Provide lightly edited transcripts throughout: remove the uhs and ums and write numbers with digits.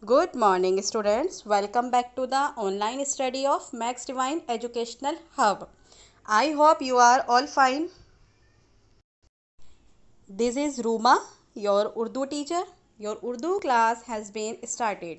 Good morning, students. Welcome back to the online study of Max Divine Educational Hub. I hope you are all fine. This is Ruma, your Urdu teacher. Your Urdu class has been started.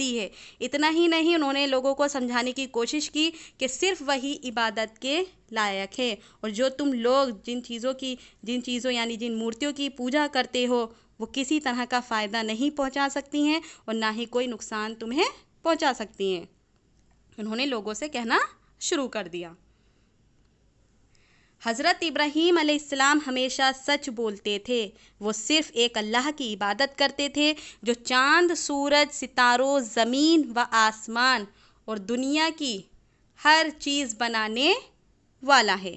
دی ہے۔ اتنا ہی نہیں، انہوں نے لوگوں کو سمجھانے کی کوشش کی کہ صرف وہی عبادت کے لائق ہے، اور جو تم لوگ جن چیزوں یعنی جن مورتیوں کی پوجا کرتے ہو وہ کسی طرح کا فائدہ نہیں پہنچا سکتی ہیں اور نہ ہی کوئی نقصان تمہیں پہنچا سکتی ہیں۔ انہوں نے لوگوں سے کہنا شروع کر دیا۔ حضرت ابراہیم علیہ السلام ہمیشہ سچ بولتے تھے۔ وہ صرف ایک اللہ کی عبادت کرتے تھے جو چاند، سورج، ستاروں، زمین و آسمان اور دنیا کی ہر چیز بنانے والا ہے۔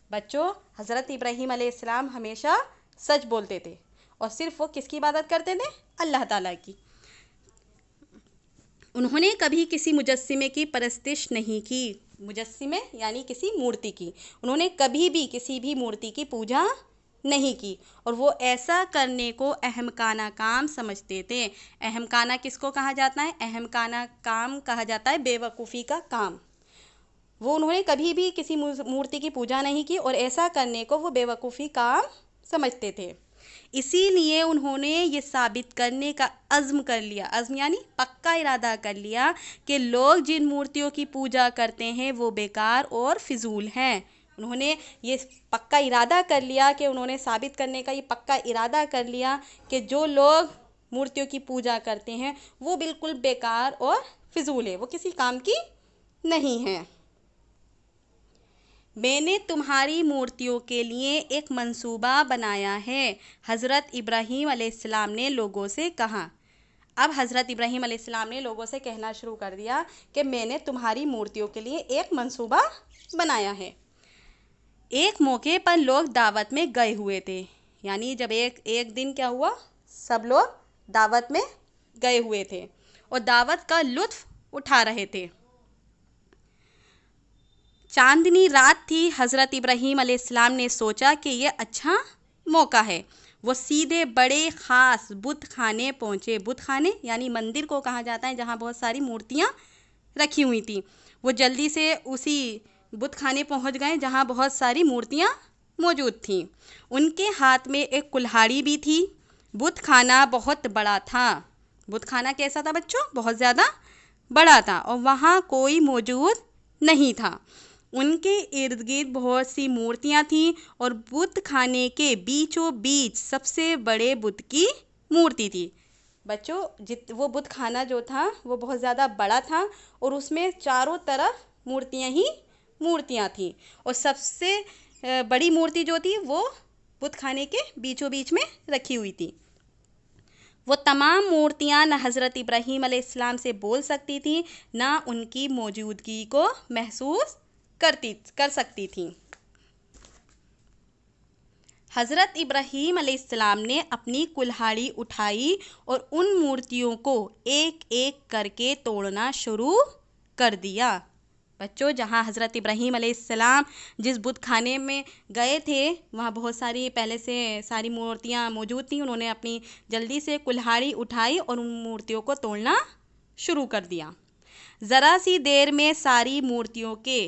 بچوں، حضرت ابراہیم علیہ السلام ہمیشہ سچ بولتے تھے، اور صرف وہ کس کی عبادت کرتے تھے؟ اللہ تعالیٰ کی۔ انہوں نے کبھی کسی مجسمے کی پرستش نہیں کی۔ مجسمے یعنی کسی مورتی کی۔ انہوں نے کبھی بھی کسی بھی مورتی کی پوجا نہیں کی، اور وہ ایسا کرنے کو احمقانہ کام سمجھتے تھے۔ احمقانہ کس کو کہا جاتا ہے؟ احمقانہ کام کہا جاتا ہے بے وقوفی کا کام۔ انہوں نے کبھی بھی کسی مورتی کی پوجا نہیں کی، اور ایسا کرنے کو وہ بے وقوفی کام سمجھتے تھے۔ اسی لیے انہوں نے یہ ثابت کرنے کا عزم کر لیا، عزم یعنی پکا ارادہ کر لیا کہ لوگ جن مورتیوں کی پوجا کرتے ہیں وہ بیکار اور فضول ہیں۔ انہوں نے یہ پکا ارادہ کر لیا کہ انہوں نے ثابت کرنے کا یہ پکا ارادہ کر لیا کہ جو لوگ مورتیوں کی پوجا کرتے ہیں وہ بالکل بیکار اور فضول ہے، وہ کسی کام کی نہیں ہیں۔ میں نے تمہاری مورتیوں کے لیے ایک منصوبہ بنایا ہے، حضرت ابراہیم علیہ السلام نے لوگوں سے کہا۔ اب حضرت ابراہیم علیہ السلام نے لوگوں سے کہنا شروع کر دیا کہ میں نے تمہاری مورتیوں کے لیے ایک منصوبہ بنایا ہے۔ ایک موقع پر لوگ دعوت میں گئے ہوئے تھے، یعنی جب ایک دن کیا ہوا، سب لوگ دعوت میں گئے ہوئے تھے اور دعوت کا لطف اٹھا رہے تھے۔ چاندنی رات تھی۔ حضرت ابراہیم علیہ السلام نے سوچا کہ یہ اچھا موقع ہے۔ وہ سیدھے بڑے خاص بت خانے پہنچے۔ بت خانے یعنی مندر کو کہا جاتا ہے جہاں بہت ساری مورتیاں رکھی ہوئی تھیں۔ وہ جلدی سے اسی بت خانے پہنچ گئے جہاں بہت ساری مورتیاں موجود تھیں۔ ان کے ہاتھ میں ایک کلہاڑی بھی تھی۔ بت خانہ بہت بڑا تھا۔ بت خانہ کیسا تھا بچوں؟ بہت زیادہ بڑا تھا، اور وہاں کوئی موجود نہیں تھا۔ ان کے ارد گرد بہت سی مورتیاں تھیں، اور بت خانے کے بیچوں بیچ سب سے بڑے بت کی مورتی تھی۔ بچوں، وہ بت خانہ جو تھا وہ بہت زیادہ بڑا تھا، اور اس میں چاروں طرف مورتیاں ہی مورتیاں تھیں، اور سب سے بڑی مورتی جو تھی وہ بت خانے کے بیچوں بیچ میں رکھی ہوئی تھی۔ وہ تمام مورتیاں نہ حضرت ابراہیم علیہ السلام سے بول سکتی تھیں، نہ ان کی موجودگی کو محسوس کر سکتی تھیں۔ حضرت ابراہیم علیہ السلام نے اپنی کلہاڑی اٹھائی اور ان مورتیوں کو ایک ایک کر کے توڑنا شروع کر دیا۔ بچوں، جہاں حضرت ابراہیم علیہ السلام جس بت خانے میں گئے تھے وہاں بہت ساری پہلے سے ساری مورتیاں موجود تھیں۔ انہوں نے اپنی جلدی سے کلہاڑی اٹھائی اور ان مورتیوں کو توڑنا شروع کر دیا۔ ذرا سی دیر میں ساری مورتیوں کے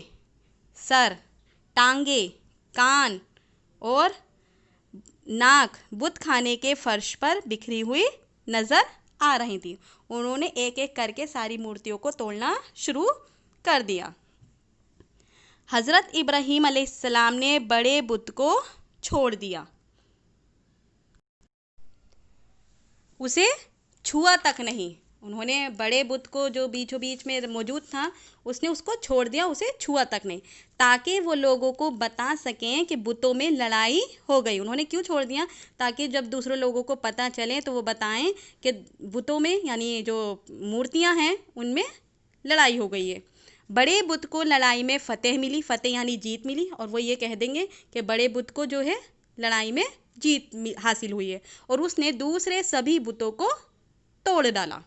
سر، ٹانگیں، کان اور ناک بت خانے کے فرش پر بکھری ہوئی نظر آ رہی تھی۔ انہوں نے ایک ایک کر کے ساری مورتیوں کو توڑنا شروع کر دیا۔ حضرت ابراہیم علیہ السلام نے بڑے بت کو چھوڑ دیا، اسے چھوا تک نہیں۔ انہوں نے بڑے بت کو جو بیچوں بیچ میں موجود تھا اس کو چھوڑ دیا، اسے چھوا تک نہیں، تاکہ وہ لوگوں کو بتا سکیں کہ بتوں میں لڑائی ہو گئی۔ انہوں نے کیوں چھوڑ دیا؟ تاکہ جب دوسرے لوگوں کو پتہ چلے تو وہ بتائیں کہ بتوں میں یعنی جو مورتیاں ہیں ان میں لڑائی ہو گئی ہے۔ بڑے بت کو لڑائی میں فتح ملی، فتح یعنی جیت ملی، اور وہ یہ کہہ دیں گے کہ بڑے بت کو جو ہے لڑائی میں جیت حاصل ہوئی ہے، اور اس نے دوسرے سبھی بتوں کو توڑ ڈالا۔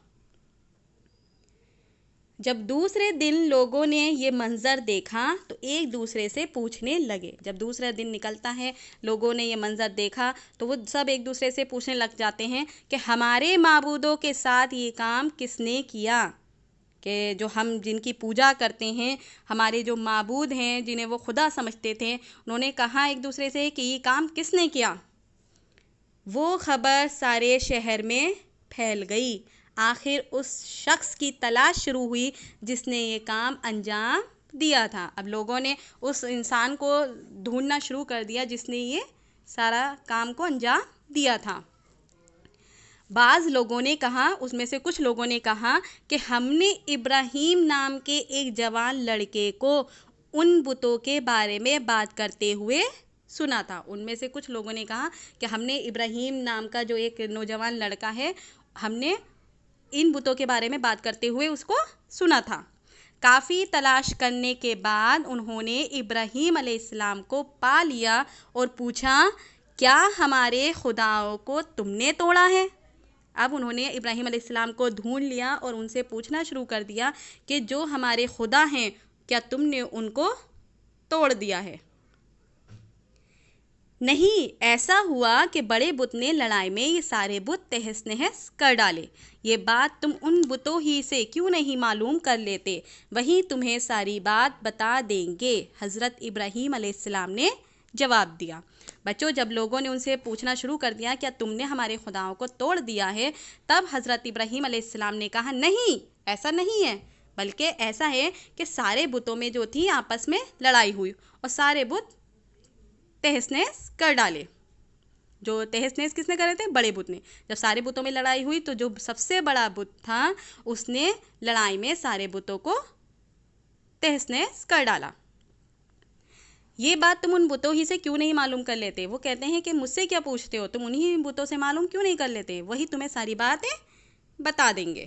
جب دوسرے دن لوگوں نے یہ منظر دیکھا تو ایک دوسرے سے پوچھنے لگے۔ جب دوسرا دن نکلتا ہے، لوگوں نے یہ منظر دیکھا تو وہ سب ایک دوسرے سے پوچھنے لگ جاتے ہیں کہ ہمارے معبودوں کے ساتھ یہ کام کس نے کیا، کہ جو ہم جن کی پوجا کرتے ہیں، ہمارے جو معبود ہیں جنہیں وہ خدا سمجھتے تھے، انہوں نے کہا ایک دوسرے سے کہ یہ کام کس نے کیا۔ وہ خبر سارے شہر میں پھیل گئی۔ آخر اس شخص کی تلاش شروع ہوئی جس نے یہ کام انجام دیا تھا۔ اب لوگوں نے اس انسان کو ڈھونڈنا شروع کر دیا جس نے یہ سارا کام کو انجام دیا تھا۔ بعض لوگوں نے کہا، اس میں سے کچھ لوگوں نے کہا کہ ہم نے ابراہیم نام کے ایک جوان لڑکے کو ان بتوں کے بارے میں بات کرتے ہوئے سنا تھا۔ ان میں سے کچھ لوگوں نے کہا کہ ہم نے ابراہیم نام کا جو ایک نوجوان لڑکا ہے، ہم نے ان بتوں کے بارے میں بات کرتے ہوئے اس کو سنا تھا۔ کافی تلاش کرنے کے بعد انہوں نے ابراہیم علیہ السلام کو پا لیا اور پوچھا، کیا ہمارے خداؤں کو تم نے توڑا ہے؟ اب انہوں نے ابراہیم علیہ السلام کو ڈھونڈ لیا اور ان سے پوچھنا شروع کر دیا کہ جو ہمارے خدا ہیں کیا تم نے ان کو توڑ دیا ہے؟ نہیں، ایسا ہوا کہ بڑے بت نے لڑائی میں یہ سارے بت تہس نہس کر ڈالے۔ یہ بات تم ان بتوں ہی سے کیوں نہیں معلوم کر لیتے؟ وہی تمہیں ساری بات بتا دیں گے، حضرت ابراہیم علیہ السلام نے جواب دیا۔ بچوں، جب لوگوں نے ان سے پوچھنا شروع کر دیا کیا تم نے ہمارے خداؤں کو توڑ دیا ہے، تب حضرت ابراہیم علیہ السلام نے کہا، نہیں، ایسا نہیں ہے، بلکہ ایسا ہے کہ سارے بتوں میں جو تھی آپس میں لڑائی ہوئی اور سارے بت تہس نہس کر ڈالے۔ جو تہس نہس کس نے کرے تھے؟ بڑے بت نے۔ جب سارے بتوں میں لڑائی ہوئی تو جو سب سے بڑا بت تھا اس نے لڑائی میں سارے بتوں کو تہس نہس کر ڈالا۔ یہ بات تم ان بتوں ہی سے کیوں نہیں معلوم کر لیتے؟ وہ کہتے ہیں کہ مجھ سے کیا پوچھتے ہو، تم انہی بتوں سے معلوم کیوں نہیں کر لیتے؟ وہی تمہیں ساری باتیں بتا دیں گے۔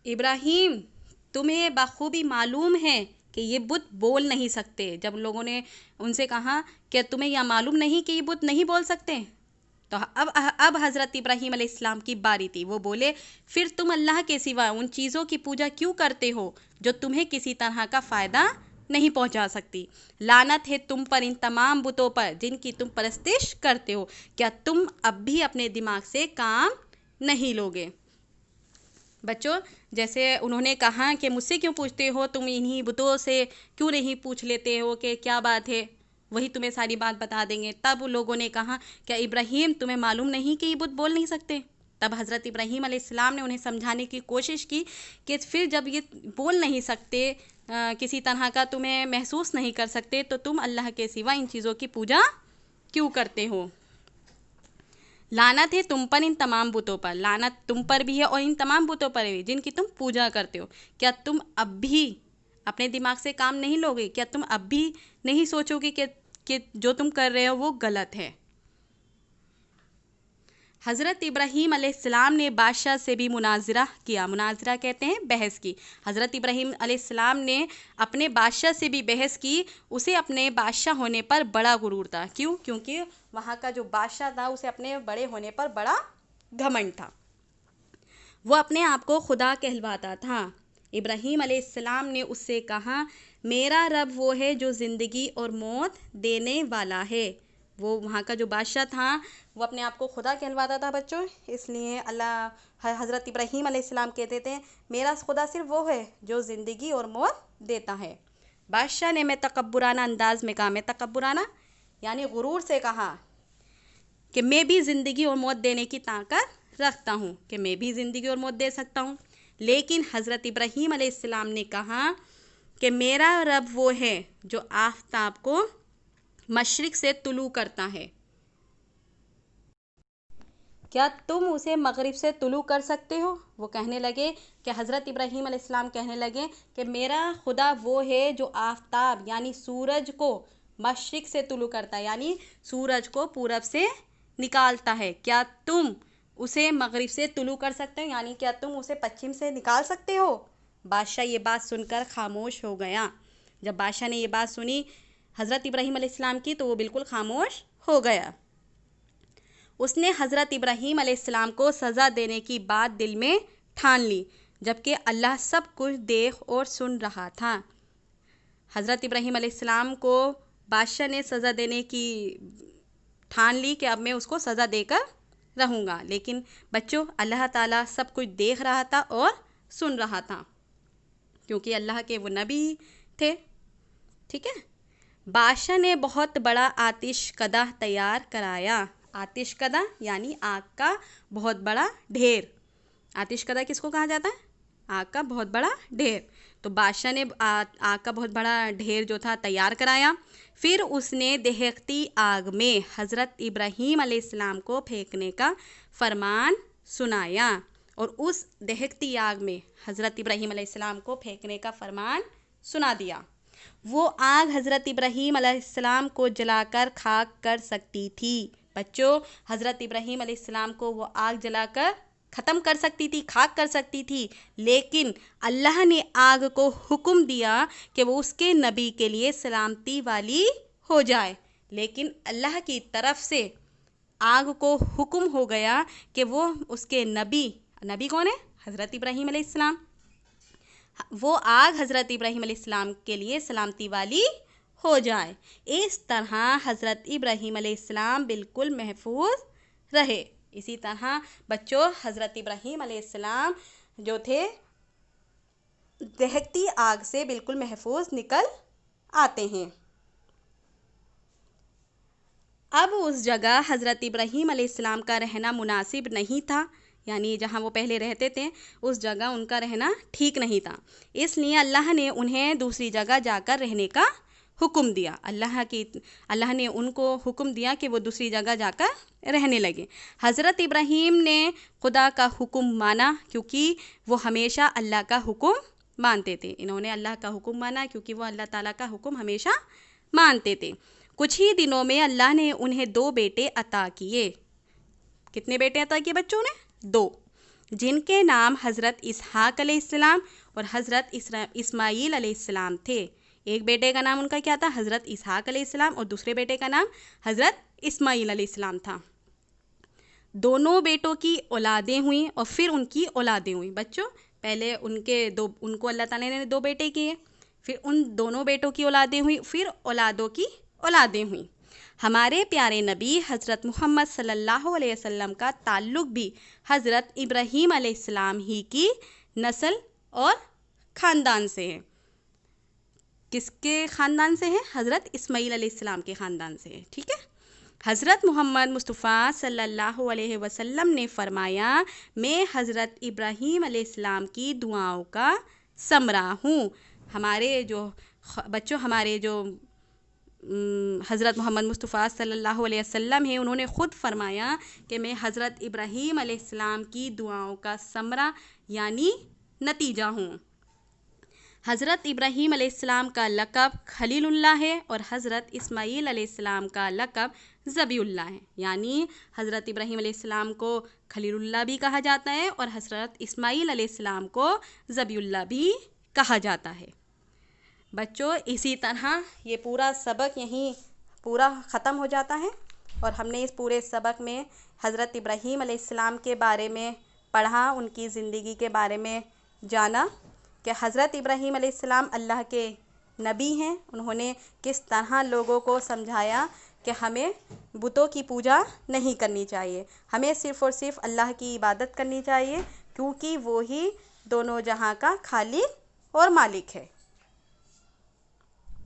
ابراہیم، تمہیں بخوبی معلوم ہے کہ یہ بت بول نہیں سکتے۔ جب لوگوں نے ان سے کہا کہ تمہیں یہ معلوم نہیں کہ یہ بت نہیں بول سکتے، تو اب حضرت ابراہیم علیہ السلام کی باری تھی۔ وہ بولے، پھر تم اللہ کے سوا ان چیزوں کی پوجا کیوں کرتے ہو جو تمہیں کسی طرح کا فائدہ نہیں پہنچا سکتی؟ لعنت ہے تم پر ان تمام بتوں پر جن کی تم پرستش کرتے ہو۔ کیا تم اب بھی اپنے دماغ سے کام نہیں لوگے؟ بچوں، جیسے انہوں نے کہا کہ مجھ سے کیوں پوچھتے ہو، تم انہی بتوں سے کیوں نہیں پوچھ لیتے ہو کہ کیا بات ہے، وہی تمہیں ساری بات بتا دیں گے۔ تب لوگوں نے کہا، کیا ابراہیم تمہیں معلوم نہیں کہ یہ بت بول نہیں سکتے؟ تب حضرت ابراہیم علیہ السلام نے انہیں سمجھانے کی کوشش کی کہ پھر جب یہ بول نہیں سکتے، کسی طرح کا تمہیں محسوس نہیں کر سکتے، تو تم اللہ کے سوا ان چیزوں کی پوجا کیوں کرتے ہو؟ لعنت ہے تم پر ان تمام بتوں پر، لعنت تم پر بھی ہے اور ان تمام بتوں پر بھی جن کی تم پوجا کرتے ہو۔ کیا تم اب بھی اپنے دماغ سے کام نہیں لوگے؟ کیا تم اب بھی نہیں سوچو گے کہ جو تم کر رہے ہو وہ غلط ہے؟ حضرت ابراہیم علیہ السلام نے بادشاہ سے بھی مناظرہ کیا۔ مناظرہ کہتے ہیں بحث کی۔ حضرت ابراہیم علیہ السلام نے اپنے بادشاہ سے بھی بحث کی۔ اسے اپنے بادشاہ ہونے پر بڑا غرور تھا۔ کیوں؟ کیونکہ وہاں کا جو بادشاہ تھا اسے اپنے بڑے ہونے پر بڑا گھمنڈ تھا۔ وہ اپنے آپ کو خدا کہلواتا تھا۔ ابراہیم علیہ السلام نے اس سے کہا، میرا رب وہ ہے جو زندگی اور موت دینے والا ہے۔ وہ وہاں کا جو بادشاہ تھا وہ اپنے آپ کو خدا کہلواتا تھا بچوں، اس لیے حضرت ابراہیم علیہ السلام کہتے تھے، میرا خدا صرف وہ ہے جو زندگی اور موت دیتا ہے۔ بادشاہ نے میں تکبرانہ انداز میں کہا، میں تکبرانہ یعنی غرور سے کہا کہ میں بھی زندگی اور موت دینے کی طاقت رکھتا ہوں، کہ میں بھی زندگی اور موت دے سکتا ہوں۔ لیکن حضرت ابراہیم علیہ السلام نے کہا کہ میرا رب وہ ہے جو آفتاب کو مشرق سے طلوع کرتا ہے۔ کیا تم اسے مغرب سے طلوع کر سکتے ہو؟ وہ کہنے لگے کہ حضرت ابراہیم علیہ السلام کہنے لگے کہ میرا خدا وہ ہے جو آفتاب یعنی سورج کو مشرق سے طلوع کرتا ہے، یعنی سورج کو پورب سے نکالتا ہے۔ کیا تم اسے مغرب سے طلوع کر سکتے ہو، یعنی کیا تم اسے پچھم سے نکال سکتے ہو؟ بادشاہ یہ بات سن کر خاموش ہو گیا۔ جب بادشاہ نے یہ بات سنی حضرت ابراہیم علیہ السلام کی تو وہ بالکل خاموش ہو گیا۔ اس نے حضرت ابراہیم علیہ السلام کو سزا دینے کی بات دل میں ٹھان لی، جبکہ اللہ سب کچھ دیکھ اور سن رہا تھا۔ حضرت ابراہیم علیہ السلام کو بادشاہ نے سزا دینے کی ٹھان لی کہ اب میں اس کو سزا دے کر رہوں گا، لیکن بچوں اللہ تعالیٰ سب کچھ دیکھ رہا تھا اور سن رہا تھا، کیونکہ اللہ کے وہ نبی تھے، ٹھیک ہے۔ بادشاہ نے بہت بڑا آتش کدہ تیار کرایا. آتش کدہ یعنی آگ کا بہت بڑا ڈھیر. آتش کدہ کس کو کہا جاتا ہے؟ آگ کا بہت بڑا ڈھیر. تو بادشاہ نے آگ کا بہت بڑا ڈھیر جو تھا تیار کرایا. پھر اس نے دہکتی آگ میں حضرت ابراہیم علیہ السلام کو پھینکنے کا فرمان سنایا. اور اس دہکتی آگ میں حضرت ابراہیم علیہ السلام کو پھینکنے کا فرمان سنا دیا. وہ آگ حضرت ابراہیم علیہ السلام کو جلا کر خاک کر سکتی تھی. بچوں، حضرت ابراہیم علیہ السلام کو وہ آگ جلا کر ختم کر سکتی تھی، خاک کر سکتی تھی، لیکن اللہ نے آگ کو حکم دیا کہ وہ اس کے نبی کے لیے سلامتی والی ہو جائے. لیکن اللہ کی طرف سے آگ کو حکم ہو گیا کہ وہ اس کے نبی کون ہے؟ حضرت ابراہیم علیہ السلام. وہ آگ حضرت ابراہیم علیہ السلام کے لیے سلامتی والی ہو جائے. اس طرح حضرت ابراہیم علیہ السلام بالکل محفوظ رہے. اسی طرح بچوں، حضرت ابراہیم علیہ السلام جو تھے دہکتی آگ سے بالکل محفوظ نکل آتے ہیں. اب اس جگہ حضرت ابراہیم علیہ السلام کا رہنا مناسب نہیں تھا، یعنی جہاں وہ پہلے رہتے تھے اس جگہ ان کا رہنا ٹھیک نہیں تھا. اس لیے اللہ نے انہیں دوسری جگہ جا کر رہنے کا حکم دیا. اللہ نے ان کو حکم دیا کہ وہ دوسری جگہ جا کر رہنے لگے. حضرت ابراہیم نے خدا کا حکم مانا کیونکہ وہ ہمیشہ اللہ کا حکم مانتے تھے. انہوں نے اللہ کا حکم مانا کیونکہ وہ اللہ تعالیٰ کا حکم ہمیشہ مانتے تھے. کچھ ہی دنوں میں اللہ نے انہیں 2 بیٹے عطا کیے. کتنے بیٹے عطا کیے بچوں نے؟ 2، جن کے نام حضرت اسحاق علیہ السلام اور حضرت اسماعیل علیہ السلام تھے. ایک بیٹے کا نام ان کا کیا تھا؟ حضرت اسحاق علیہ السلام، اور دوسرے بیٹے کا نام حضرت اسماعیل علیہ السلام تھا. دونوں بیٹوں کی اولادیں ہوئیں اور پھر ان کی اولادیں ہوئیں. بچوں، پہلے ان کو اللہ تعالیٰ نے 2 بیٹے کیے، پھر ان دونوں بیٹوں کی اولادیں ہوئیں، پھر اولادوں کی اولادیں ہوئیں. ہمارے پیارے نبی حضرت محمد صلی اللہ علیہ وسلم کا تعلق بھی حضرت ابراہیم علیہ السلام ہی کی نسل اور خاندان سے ہے. کس کے خاندان سے ہے؟ حضرت اسماعیل علیہ السلام کے خاندان سے ہے. ٹھیک ہے. حضرت محمد مصطفیٰ صلی اللہ علیہ وسلم نے فرمایا، میں حضرت ابراہیم علیہ السلام کی دعاؤں کا ثمرہ ہوں. ہمارے جو حضرت محمد مصطفیٰ صلی اللہ علیہ وسلم ہیں، انہوں نے خود فرمایا کہ میں حضرت ابراہیم علیہ السلام کی دعاؤں کا ثمرہ یعنی نتیجہ ہوں. حضرت ابراہیم علیہ السلام کا لقب خلیل اللہ ہے اور حضرت اسماعیل علیہ السلام کا لقب ذبیح اللہ ہے. یعنی حضرت ابراہیم علیہ السلام کو خلیل اللہ بھی کہا جاتا ہے اور حضرت اسماعیل علیہ السلام کو ذبیح اللہ بھی کہا جاتا ہے. بچوں، اسی طرح یہ پورا سبق یہیں پورا ختم ہو جاتا ہے، اور ہم نے اس پورے سبق میں حضرت ابراہیم علیہ السلام کے بارے میں پڑھا، ان کی زندگی کے بارے میں جانا کہ حضرت ابراہیم علیہ السلام اللہ کے نبی ہیں. انہوں نے کس طرح لوگوں کو سمجھایا کہ ہمیں بتوں کی پوجا نہیں کرنی چاہیے، ہمیں صرف اور صرف اللہ کی عبادت کرنی چاہیے، کیونکہ وہی دونوں جہاں کا خالق اور مالک ہے.